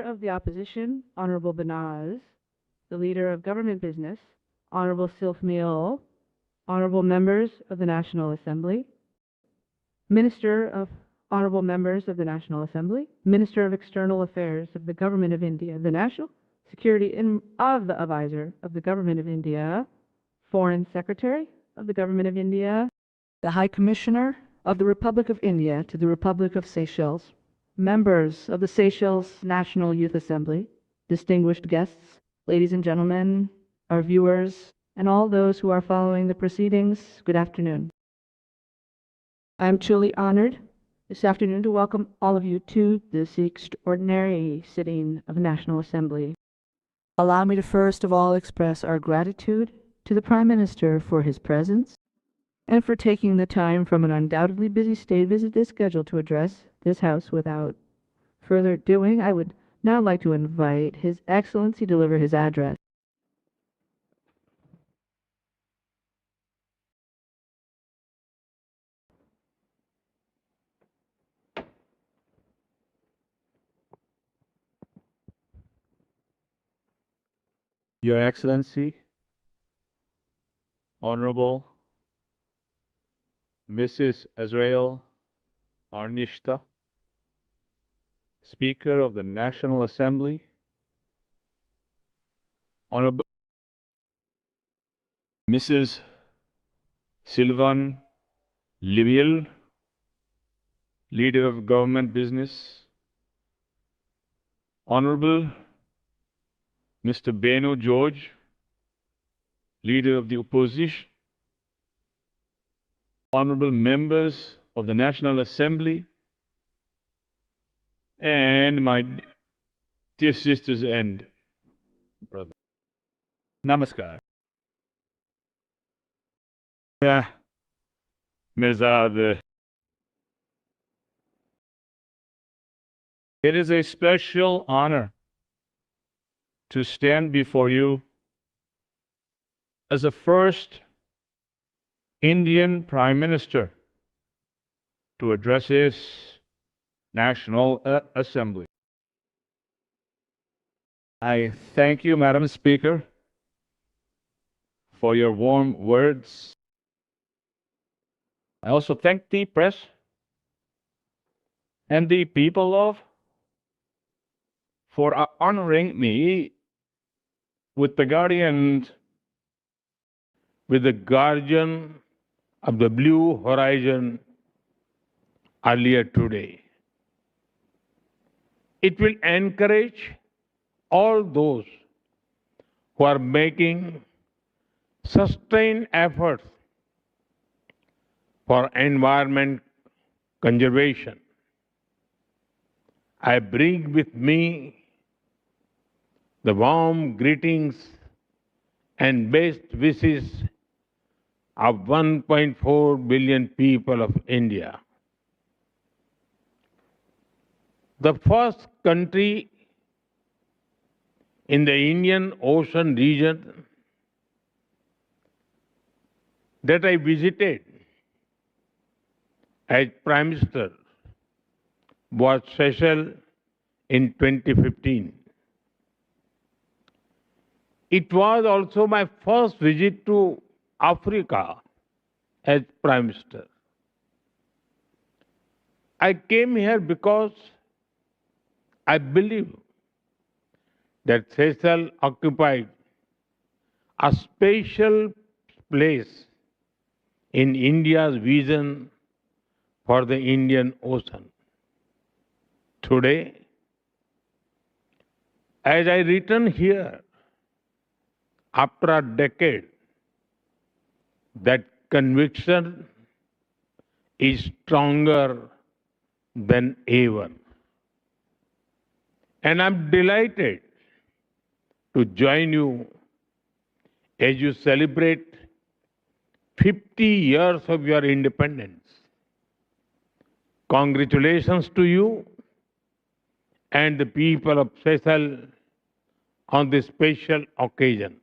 Of the Opposition, Honorable Banaz, the Leader of Government Business, Honorable Sylph Meol, Honorable Members of the National Assembly, Minister of Honorable Members of the National Assembly, Minister of External Affairs of the Government of India, the National Security of the Advisor of the Government of India, Foreign Secretary of the Government of India, the High Commissioner of the Republic of India to the Republic of Seychelles, members of the Seychelles National Youth Assembly, distinguished guests, ladies and gentlemen, our viewers, and all those who are following the proceedings, good afternoon. I am truly honored this afternoon to welcome all of you to this extraordinary sitting of the National Assembly. Allow me to first of all express our gratitude to the Prime Minister for his presence and for taking the time from an undoubtedly busy state visit schedule to address this House. Without further doing, I would now like to invite His Excellency to deliver his address. Your Excellency, Honorable Mrs. Azrael Arnishta, Speaker of the National Assembly, Honorable Mrs. Sylvan Liviel, Leader of Government Business, Honorable Mr. Beno George, Leader of the Opposition, Honorable Members of the National Assembly, and my dear sisters and brothers. Namaskar. Mirzad. It is a special honor to stand before you as the first Indian Prime Minister to address his National Assembly. I thank you, Madam Speaker, for your warm words. I also thank the press and the people of for honoring me with the guardian of the blue horizon earlier today. It will encourage all those who are making sustained efforts for environment conservation. I bring with me the warm greetings and best wishes of 1.4 billion people of India. The first country in the Indian Ocean region that I visited as Prime Minister was Seychelles in 2015. It was also my first visit to Africa as Prime Minister. I came here because I believe that Seychelles occupied a special place in India's vision for the Indian Ocean. Today, as I return here after a decade, that conviction is stronger than ever. And I'm delighted to join you as you celebrate 50 years of your independence. Congratulations to you and the people of Seychelles on this special occasion.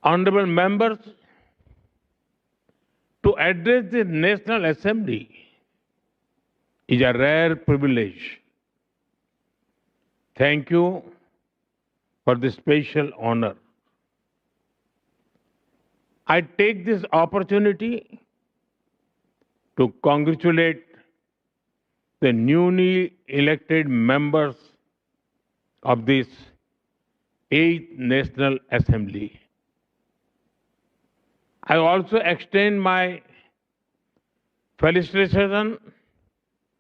Honorable members, to address the National Assembly is a rare privilege Thank you for this special honor. I take this opportunity to congratulate the newly elected members of this 8th National Assembly. I also extend my felicitation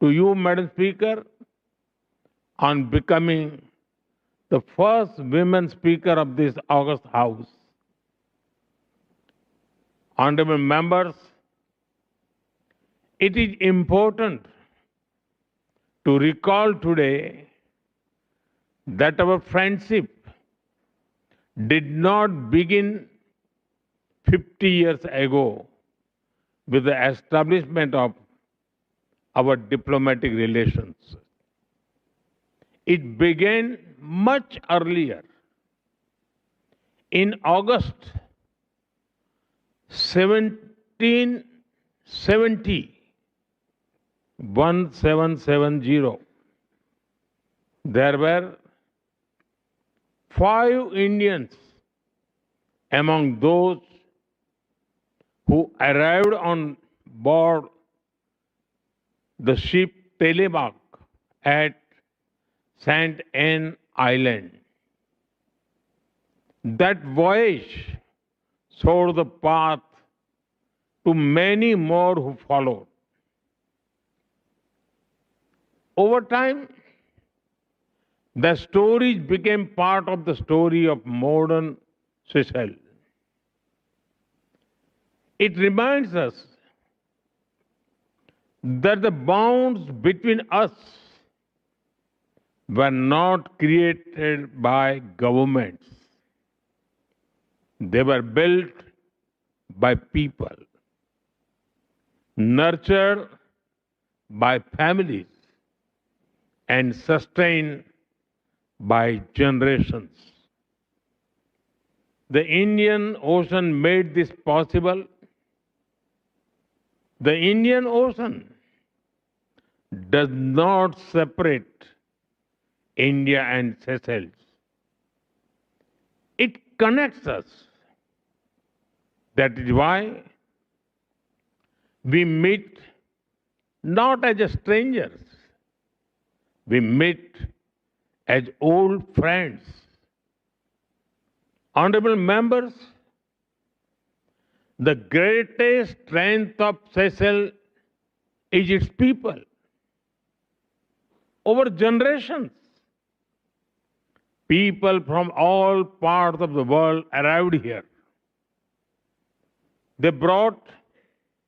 to you, Madam Speaker, on becoming the first women Speaker of this August House. Honorable members, it is important to recall today that our friendship did not begin 50 years ago with the establishment of our diplomatic relations. It began much earlier. In August 1770, there were 5 Indians among those who arrived on board the ship Telemark at St. Anne Island. That voyage showed the path to many more who followed. Over time, the stories became part of the story of modern Seychelles. It reminds us that the bonds between us were not created by governments. They were built by people, nurtured by families, and sustained by generations. The Indian Ocean made this possible. The Indian Ocean does not separate India and Seychelles. It connects us. That is why we meet not as strangers, we meet as old friends. Honorable members, the greatest strength of Seychelles is its people. Over generations, people from all parts of the world arrived here. They brought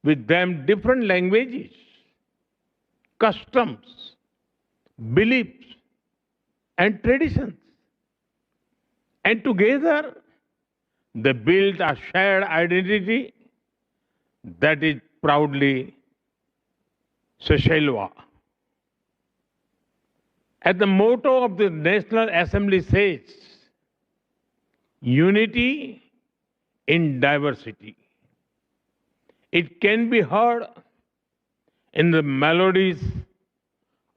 with them different languages, customs, beliefs, and traditions. And together, they built a shared identity that is proudly Seychellois. As the motto of the National Assembly says, unity in diversity. It can be heard in the melodies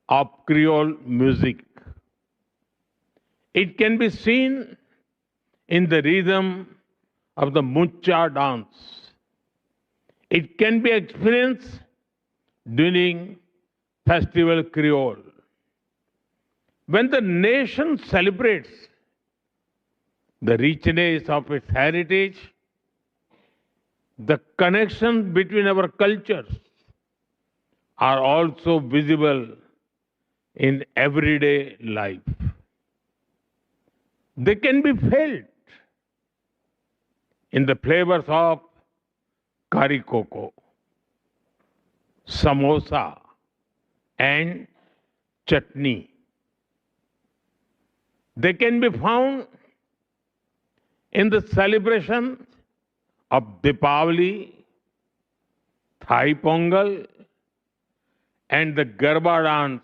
of Creole music. It can be seen in the rhythm of the mucha dance. It can be experienced during Festival Creole. When the nation celebrates the richness of its heritage, the connections between our cultures are also visible in everyday life. They can be felt in the flavors of curry cocoa, samosa, and chutney. They can be found in the celebration of Deepavali, Thai Pongal, and the Garba dance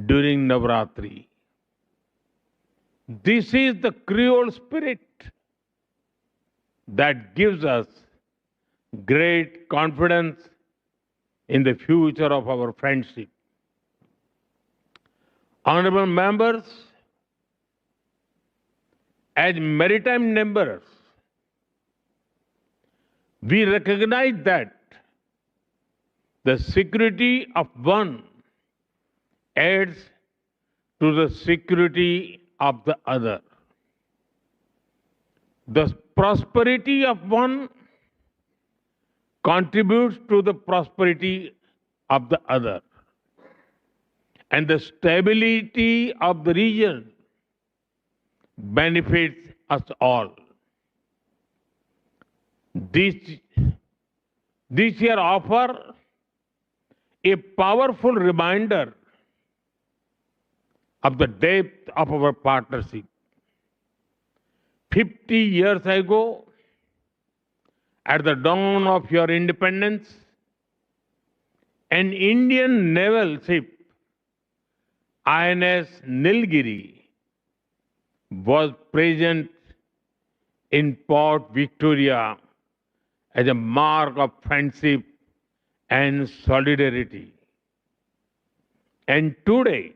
during Navratri. This is the Creole spirit that gives us great confidence in the future of our friendship. Honorable members, As maritime neighbors, we recognize that the security of one adds to the security of the other. The prosperity of one contributes to the prosperity of the other. And the stability of the region benefits us all. This, this year offer a powerful reminder of the depth of our partnership. 50 years ago, at the dawn of your independence, an Indian naval ship, INS Nilgiri, was present in Port Victoria as a mark of friendship and solidarity. And today,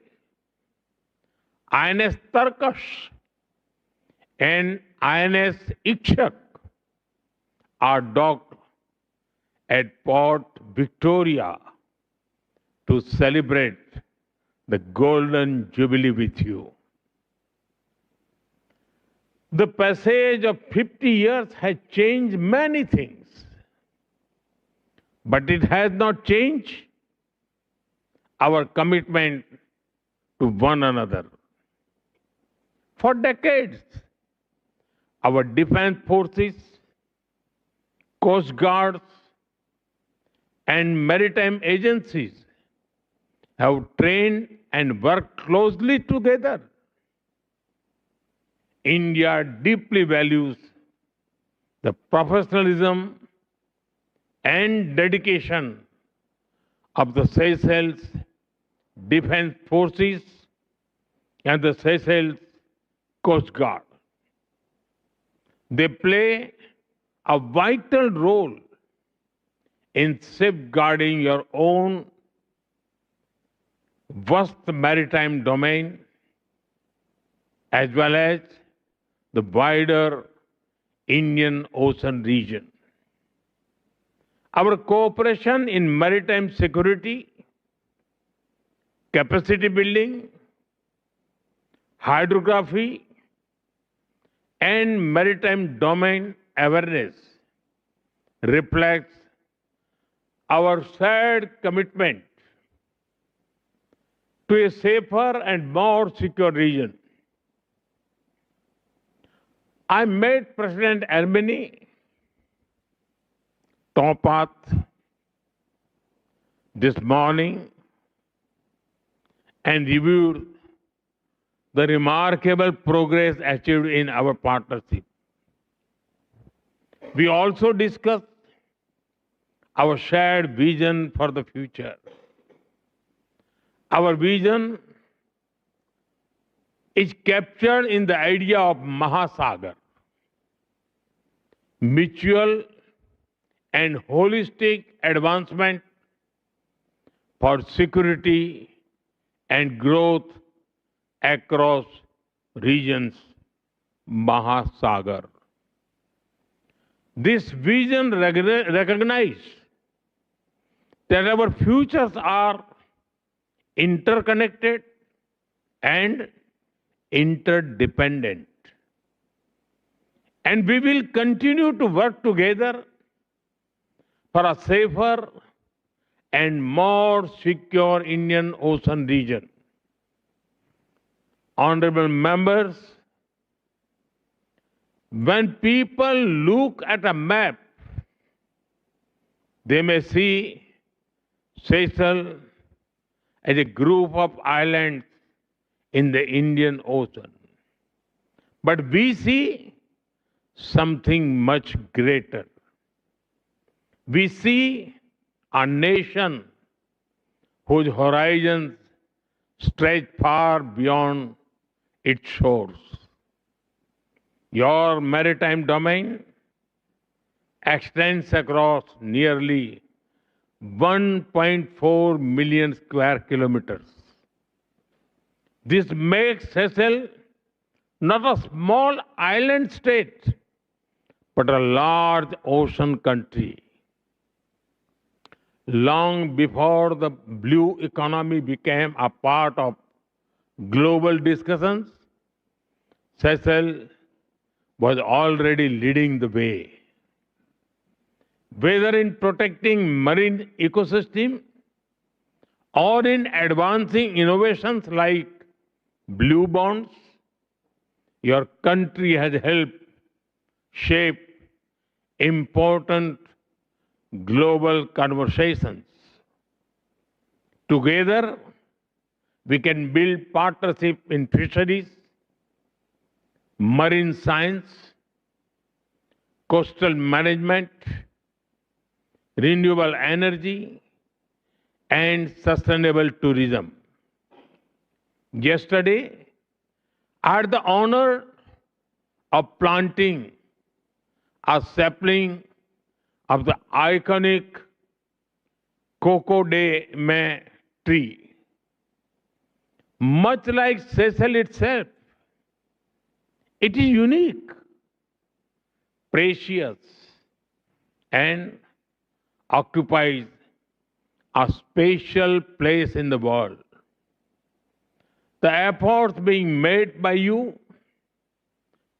INS Tarkash and INS Ikshak are docked at Port Victoria to celebrate the Golden Jubilee with you. The passage of 50 years has changed many things, but it has not changed our commitment to one another. For decades, our defense forces, coast guards, and maritime agencies have trained and worked closely together. India deeply values the professionalism and dedication of the Seychelles Defense Forces and the Seychelles Coast Guard. They play a vital role in safeguarding your own vast maritime domain as well as the wider Indian Ocean region. Our cooperation in maritime security, capacity building, hydrography, and maritime domain awareness reflects our shared commitment to a safer and more secure region. I met President Ermeni Topat this morning and reviewed the remarkable progress achieved in our partnership. We also discussed our shared vision for the future. Our vision is captured in the idea of MAHASAGAR, mutual and holistic advancement for security and growth across regions, MAHASAGAR. This vision recognizes that our futures are interconnected and interdependent. And we will continue to work together for a safer and more secure Indian Ocean region. Honorable members, when people look at a map, they may see Seychelles as a group of islands in the Indian Ocean. But we see something much greater. We see a nation whose horizons stretch far beyond its shores. Your maritime domain extends across nearly 1.4 million square kilometers. This makes Seychelles not a small island state, but a large ocean country. Long before the blue economy became a part of global discussions, Seychelles was already leading the way. Whether in protecting marine ecosystem or in advancing innovations like blue bonds, your country has helped shape important global conversations. Together, we can build partnership in fisheries, marine science, coastal management, renewable energy, and sustainable tourism. Yesterday, I had the honor of planting a sapling of the iconic Coco de Mai tree. Much like Seychelles itself, it is unique, precious, and occupies a special place in the world. The efforts being made by you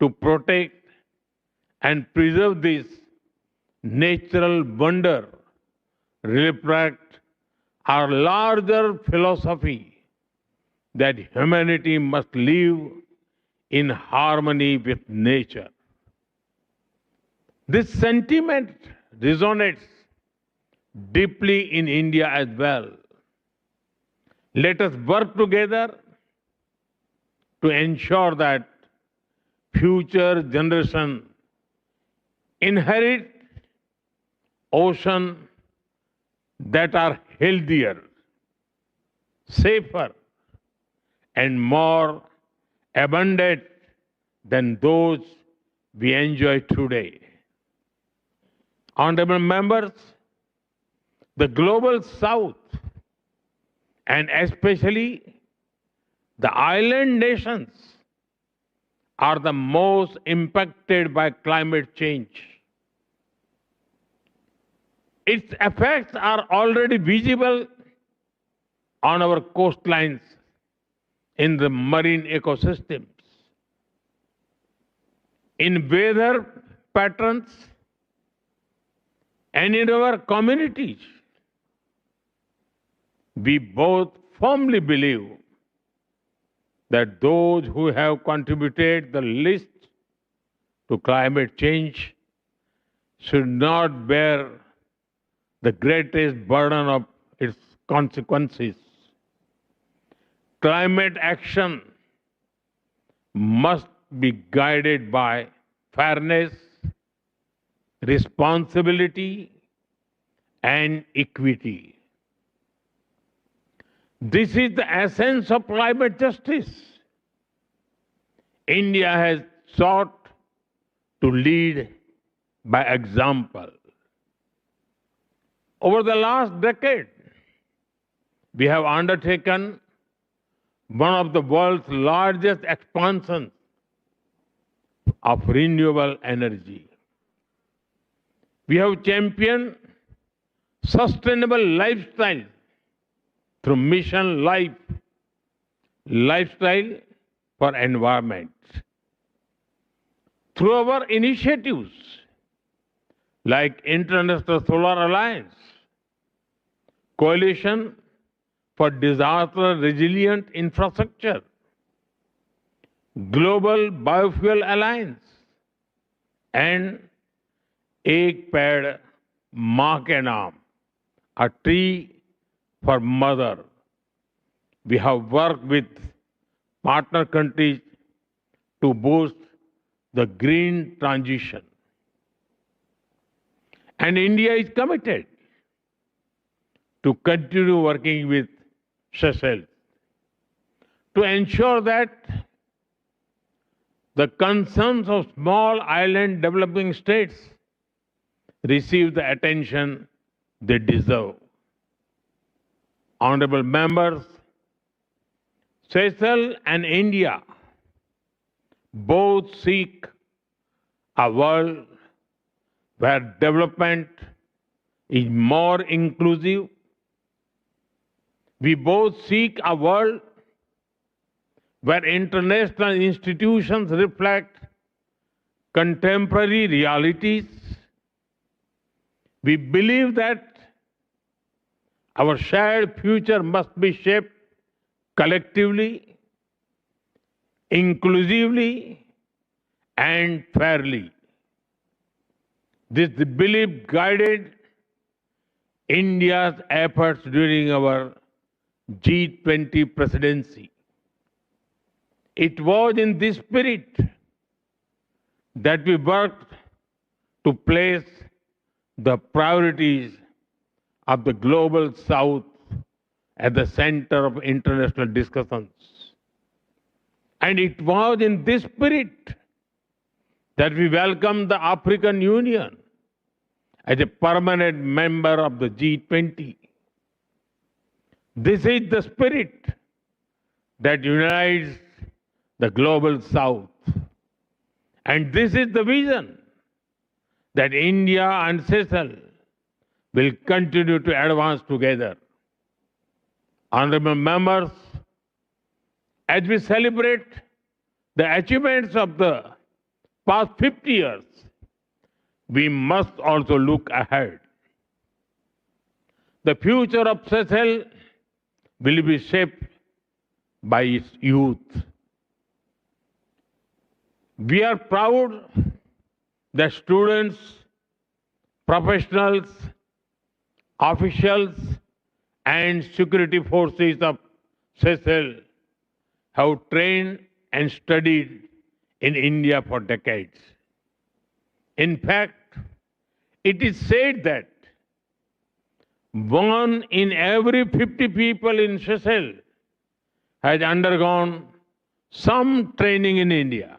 to protect and preserve this natural wonder reflect our larger philosophy that humanity must live in harmony with nature. This sentiment resonates deeply in India as well. Let us work together to ensure that future generations inherit oceans that are healthier, safer, and more abundant than those we enjoy today. Honorable members, the global south, and especially the island nations, are the most impacted by climate change. Its effects are already visible on our coastlines, in the marine ecosystems, in weather patterns, and in our communities. We both firmly believe that those who have contributed the least to climate change should not bear the greatest burden of its consequences. Climate action must be guided by fairness, responsibility, and equity. This is the essence of climate justice. India has sought to lead by example. Over the last decade, we have undertaken one of the world's largest expansions of renewable energy. We have championed sustainable lifestyle through Mission Life, Lifestyle for Environment. Through our initiatives like International Solar Alliance, Coalition for Disaster Resilient Infrastructure, Global Biofuel Alliance, and Ek Ped Maa Ke Naam, a tree for mother. We have worked with partner countries to boost the green transition. And India is committed to continue working with Seychelles to ensure that the concerns of small island developing states receive the attention they deserve. Honorable members, Seychelles and India both seek a world where development is more inclusive. We both seek a world where international institutions reflect contemporary realities. We believe that our shared future must be shaped collectively, inclusively, and fairly. This belief guided India's efforts during our G20 presidency. It was in this spirit that we worked to place the priorities of the global south at the center of international discussions. And it was in this spirit that we welcomed the African Union as a permanent member of the G20. This is the spirit that unites the global south. And this is the vision that India and Seychelles will continue to advance together. Honorable members, as we celebrate the achievements of the past 50 years, we must also look ahead. The future of Seychelles will be shaped by its youth. We are proud that students, professionals, officials, and security forces of Seychelles have trained and studied in India for decades. In fact, it is said that 1 in every 50 people in Seychelles has undergone some training in India.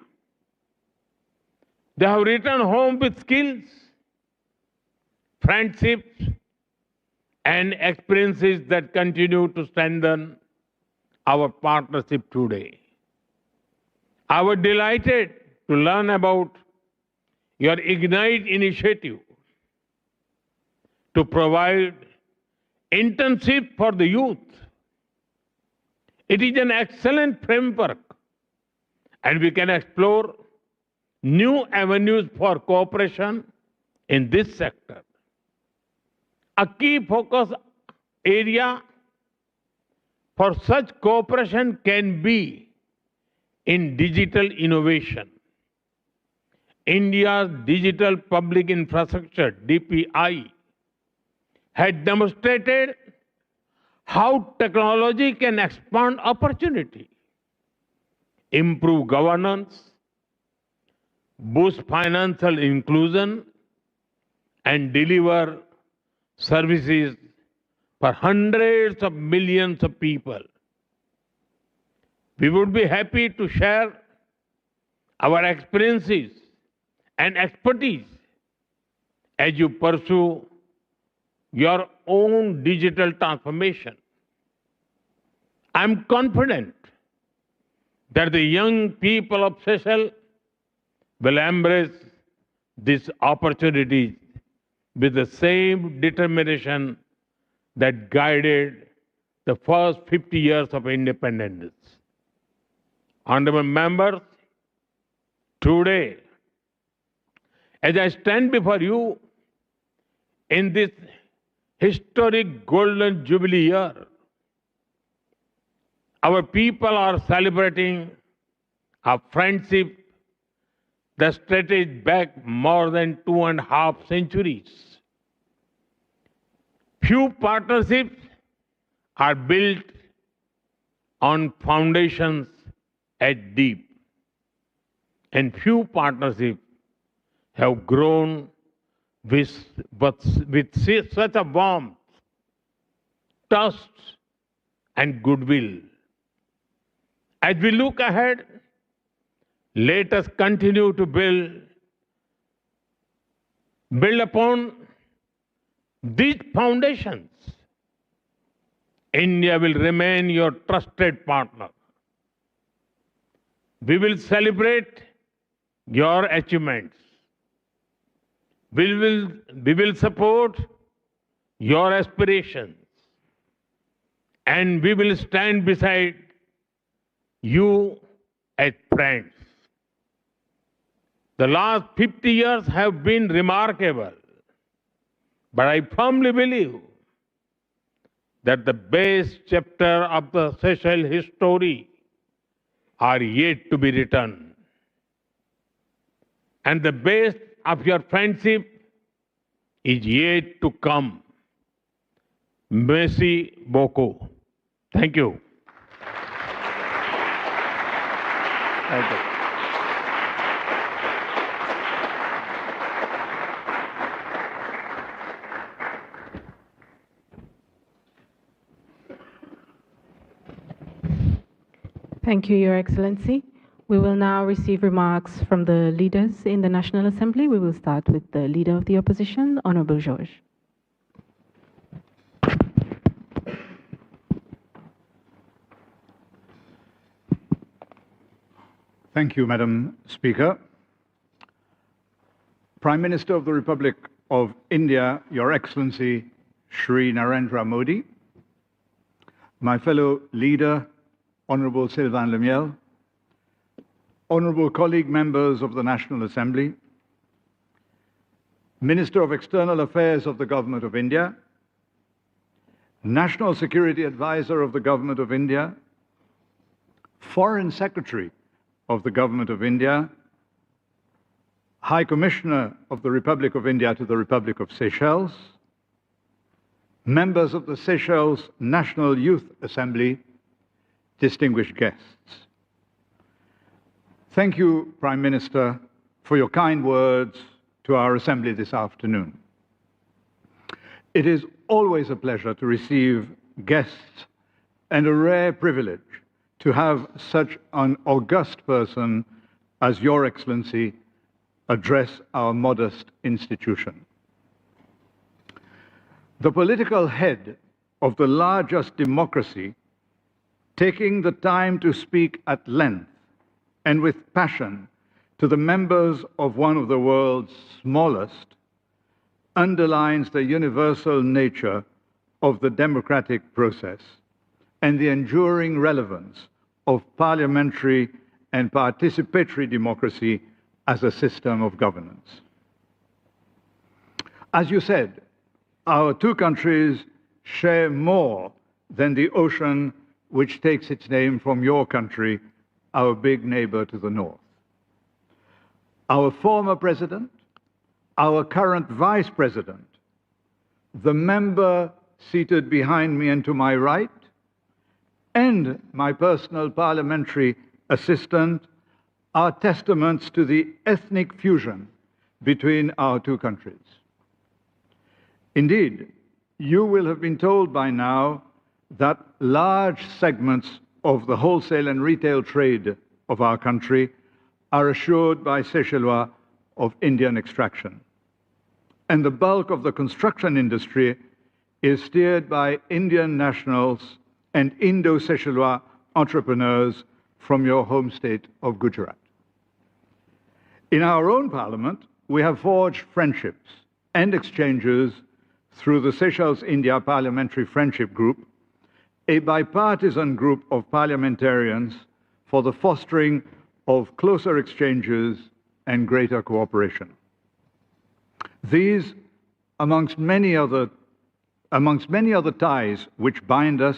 They have returned home with skills, friendships, and experiences that continue to strengthen our partnership today. I was delighted to learn about your Ignite initiative to provide internship for the youth. It is an excellent framework, and we can explore new avenues for cooperation in this sector. A key focus area for such cooperation can be in digital innovation. India's digital public infrastructure, DPI, had demonstrated how technology can expand opportunity, improve governance, boost financial inclusion, and deliver services for hundreds of millions of people. We would be happy to share our experiences and expertise as you pursue your own digital transformation. I'm confident that the young people of Seychelles will embrace these opportunities with the same determination that guided the first 50 years of independence. Honorable members, today, as I stand before you in this historic Golden Jubilee year, our people are celebrating a friendship that stretches back more than 2.5 centuries. Few partnerships are built on foundations as deep, and few partnerships have grown with such a warmth, trust, and goodwill. As we look ahead, let us continue to build upon these foundations. India will remain your trusted partner. We will celebrate your achievements. We will support your aspirations, and we will stand beside you as friends. The last 50 years have been remarkable, but I firmly believe that the best chapter of the Seychelles history are yet to be written. And the best of your friendship is yet to come. Merci beaucoup. Thank you. Thank you. Thank you, Your Excellency. We will now receive remarks from the leaders in the National Assembly. We will start with the Leader of the Opposition, Honorable George. Thank you, Madam Speaker. Prime Minister of the Republic of India, Your Excellency Shri Narendra Modi, my fellow leader, Honorable Sylvain Lemiel, honorable colleague members of the National Assembly, Minister of External Affairs of the Government of India, National Security Advisor of the Government of India, Foreign Secretary of the Government of India, High Commissioner of the Republic of India to the Republic of Seychelles, members of the Seychelles National Youth Assembly, distinguished guests. Thank you, Prime Minister, for your kind words to our Assembly this afternoon. It is always a pleasure to receive guests and a rare privilege to have such an august person as Your Excellency address our modest institution. The political head of the largest democracy, taking the time to speak at length and with passion to the members of one of the world's smallest, underlines the universal nature of the democratic process and the enduring relevance of parliamentary and participatory democracy as a system of governance. As you said, our two countries share more than the ocean which takes its name from your country, our big neighbor to the north. Our former president, our current vice president, the member seated behind me and to my right, and my personal parliamentary assistant are testaments to the ethnic fusion between our two countries. Indeed, you will have been told by now that large segments of the wholesale and retail trade of our country are assured by Seychellois of Indian extraction. And the bulk of the construction industry is steered by Indian nationals and Indo-Seychellois entrepreneurs from your home state of Gujarat. In our own parliament, we have forged friendships and exchanges through the Seychelles-India Parliamentary Friendship Group, a bipartisan group of parliamentarians for the fostering of closer exchanges and greater cooperation. These, amongst many other ties which bind us,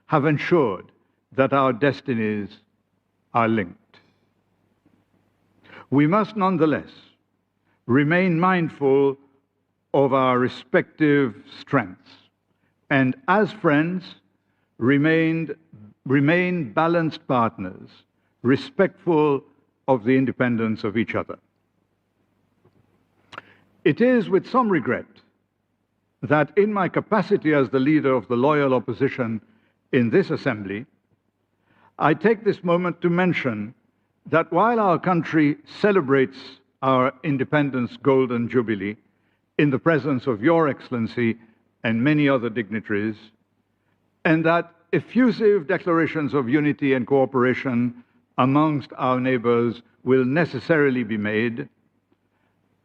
have ensured that our destinies are linked. We must nonetheless remain mindful of our respective strengths and, as friends, remain balanced partners, respectful of the independence of each other. It is with some regret that in my capacity as the leader of the loyal opposition in this assembly, I take this moment to mention that while our country celebrates our independence golden jubilee in the presence of Your Excellency and many other dignitaries, and that effusive declarations of unity and cooperation amongst our neighbors will necessarily be made,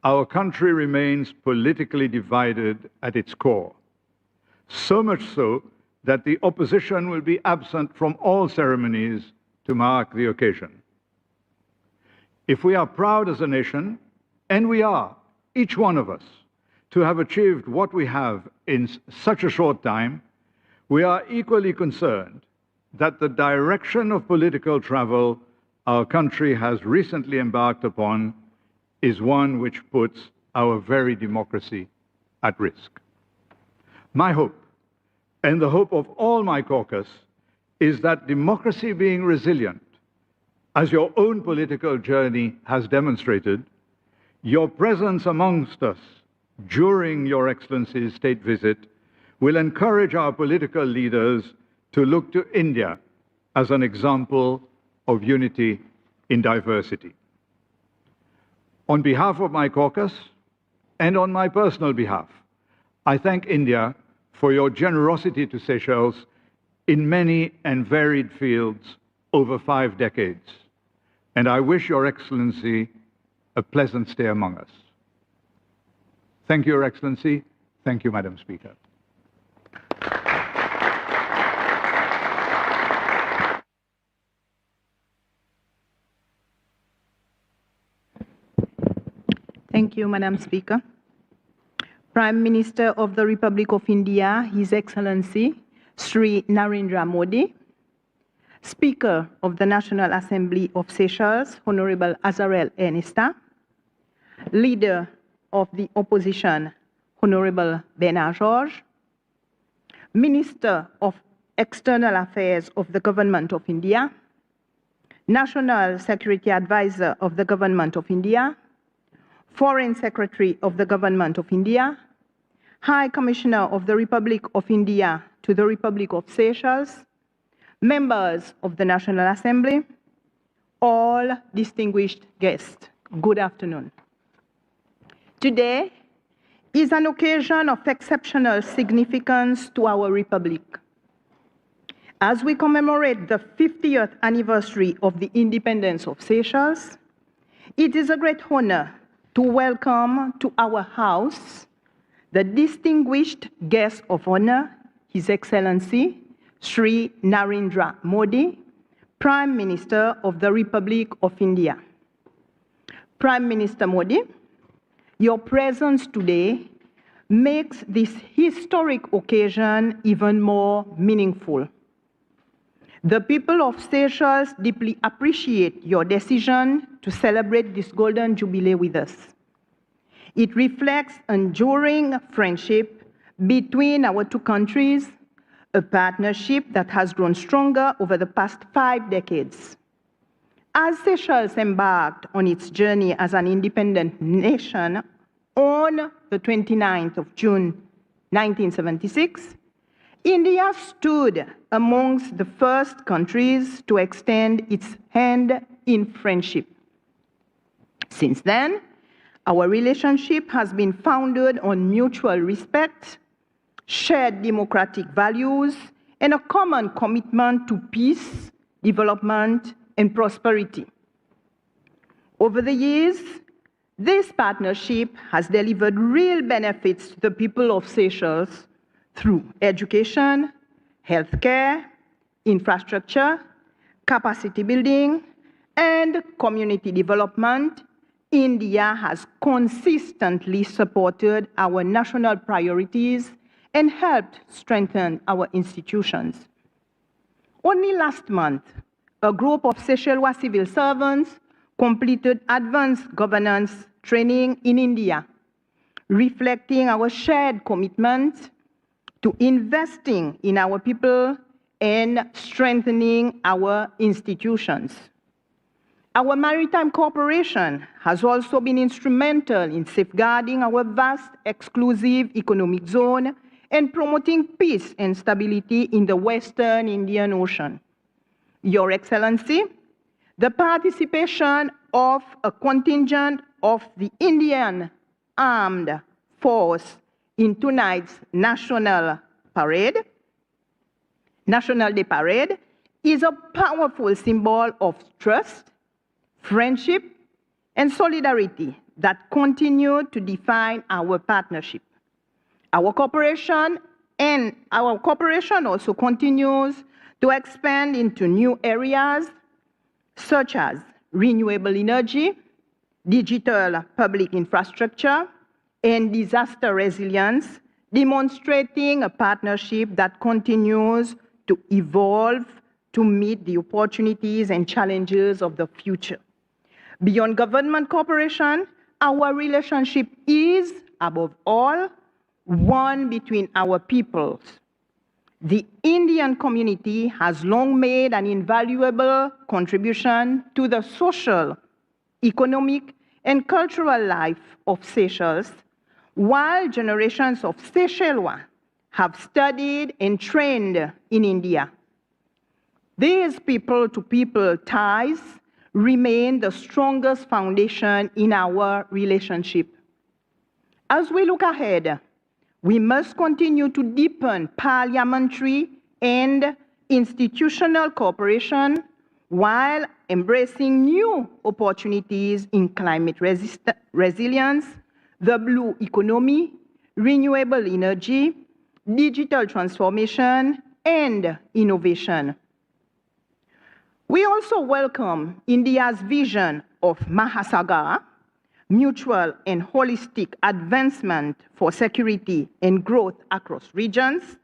our country remains politically divided at its core, so much so that the opposition will be absent from all ceremonies to mark the occasion. If we are proud as a nation, and we are, each one of us, to have achieved what we have in such a short time, we are equally concerned that the direction of political travel our country has recently embarked upon is one which puts our very democracy at risk. My hope, and the hope of all my caucus, is that democracy being resilient, as your own political journey has demonstrated, your presence amongst us during Your Excellency's state visit will encourage our political leaders to look to India as an example of unity in diversity. On behalf of my caucus and on my personal behalf, I thank India for your generosity to Seychelles in many and varied fields over 5 decades. And I wish Your Excellency a pleasant stay among us. Thank you, Your Excellency. Thank you, Madam Speaker. Thank you, Madam Speaker. Prime Minister of the Republic of India, His Excellency Sri Narendra Modi, Speaker of the National Assembly of Seychelles, Honorable Azarel Ernesta, Leader of the Opposition, Honorable Bernard Georges, Minister of External Affairs of the Government of India, National Security Advisor of the Government of India, Foreign Secretary of the Government of India, High Commissioner of the Republic of India to the Republic of Seychelles, members of the National Assembly, all distinguished guests, good afternoon. Today is an occasion of exceptional significance to our Republic. As we commemorate the 50th anniversary of the independence of Seychelles, it is a great honor to welcome to our house the distinguished guest of honor, His Excellency Sri Narendra Modi, Prime Minister of the Republic of India. Prime Minister Modi, your presence today makes this historic occasion even more meaningful. The people of Seychelles deeply appreciate your decision to celebrate this golden jubilee with us. It reflects enduring friendship between our two countries, a partnership that has grown stronger over the past 5 decades. As Seychelles embarked on its journey as an independent nation on the 29th of June 1976, India stood amongst the first countries to extend its hand in friendship. Since then, our relationship has been founded on mutual respect, shared democratic values, and a common commitment to peace, development, and prosperity. Over the years, this partnership has delivered real benefits to the people of Seychelles through education, healthcare, infrastructure, capacity building, and community development. India has consistently supported our national priorities and helped strengthen our institutions. Only last month, a group of Seychellois civil servants completed advanced governance training in India, reflecting our shared commitment to investing in our people and strengthening our institutions. Our maritime cooperation has also been instrumental in safeguarding our vast exclusive economic zone and promoting peace and stability in the Western Indian Ocean. Your Excellency, the participation of a contingent of the Indian Armed Force in tonight's National Day Parade is a powerful symbol of trust, friendship, and solidarity that continue to define our partnership. Our cooperation also continues to expand into new areas such as renewable energy, digital public infrastructure, and disaster resilience, demonstrating a partnership that continues to evolve to meet the opportunities and challenges of the future. Beyond government cooperation, our relationship is, above all, one between our peoples. The Indian community has long made an invaluable contribution to the social, economic, and cultural life of Seychelles, while generations of Seychellois have studied and trained in India. These people-to-people ties remain the strongest foundation in our relationship. As we look ahead, we must continue to deepen parliamentary and institutional cooperation while embracing new opportunities in climate resilience, the blue economy, renewable energy, digital transformation, and innovation. We also welcome India's vision of MAHASAGAR, mutual and holistic advancement for security and growth across regions,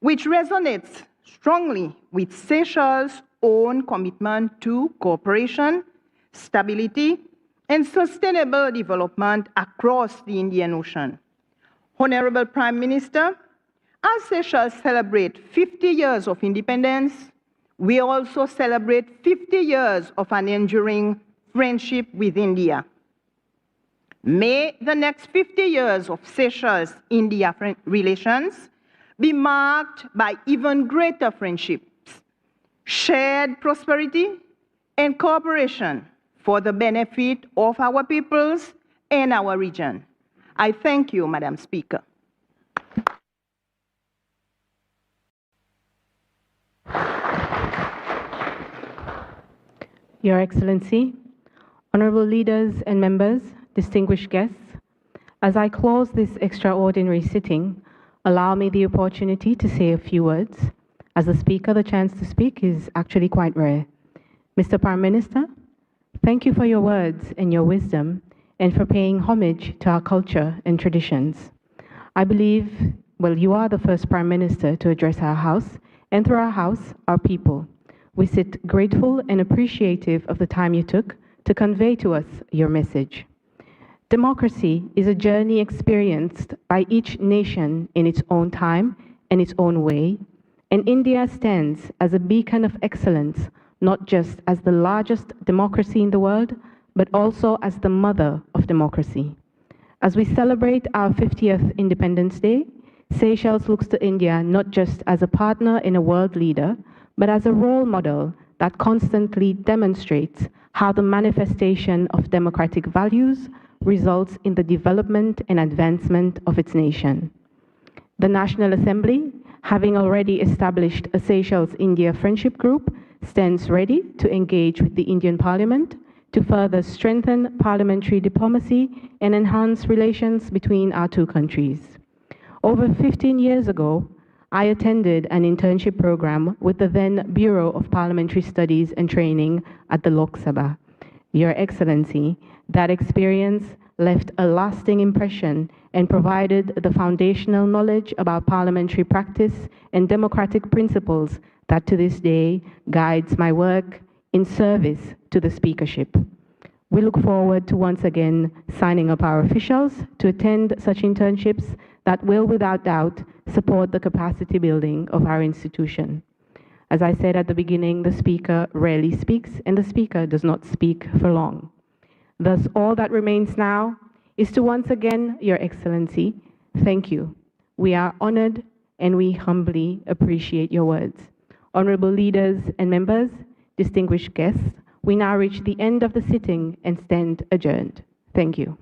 which resonates strongly with Seychelles' own commitment to cooperation, stability, and sustainable development across the Indian Ocean. Honorable Prime Minister, as Seychelles celebrates 50 years of independence, we also celebrate 50 years of an enduring friendship with India. May the next 50 years of Seychelles-India relations be marked by even greater friendships, shared prosperity, and cooperation for the benefit of our peoples and our region. I thank you, Madam Speaker. Your Excellency, honorable leaders and members, distinguished guests, as I close this extraordinary sitting, allow me the opportunity to say a few words. As a speaker, the chance to speak is actually quite rare. Mr. Prime Minister, thank you for your words and your wisdom and for paying homage to our culture and traditions. I believe, well, you are the first Prime Minister to address our House, and through our House, our people. We sit grateful and appreciative of the time you took to convey to us your message. Democracy is a journey experienced by each nation in its own time and its own way, and India stands as a beacon of excellence, not just as the largest democracy in the world, but also as the mother of democracy. As we celebrate our 50th Independence Day, Seychelles looks to India not just as a partner and a world leader, but as a role model that constantly demonstrates how the manifestation of democratic values results in the development and advancement of its nation. The National Assembly, having already established a Seychelles-India Friendship Group, stands ready to engage with the Indian Parliament to further strengthen parliamentary diplomacy and enhance relations between our two countries. Over 15 years ago, I attended an internship program with the then Bureau of Parliamentary Studies and Training at the Lok Sabha. Your Excellency, that experience left a lasting impression and provided the foundational knowledge about parliamentary practice and democratic principles that to this day guides my work in service to the speakership. We look forward to once again signing up our officials to attend such internships that will, without doubt, support the capacity building of our institution. As I said at the beginning, the speaker rarely speaks, and the speaker does not speak for long. Thus, all that remains now is to once again, Your Excellency, thank you. We are honored and we humbly appreciate your words. Honorable leaders and members, distinguished guests, we now reach the end of the sitting and stand adjourned. Thank you.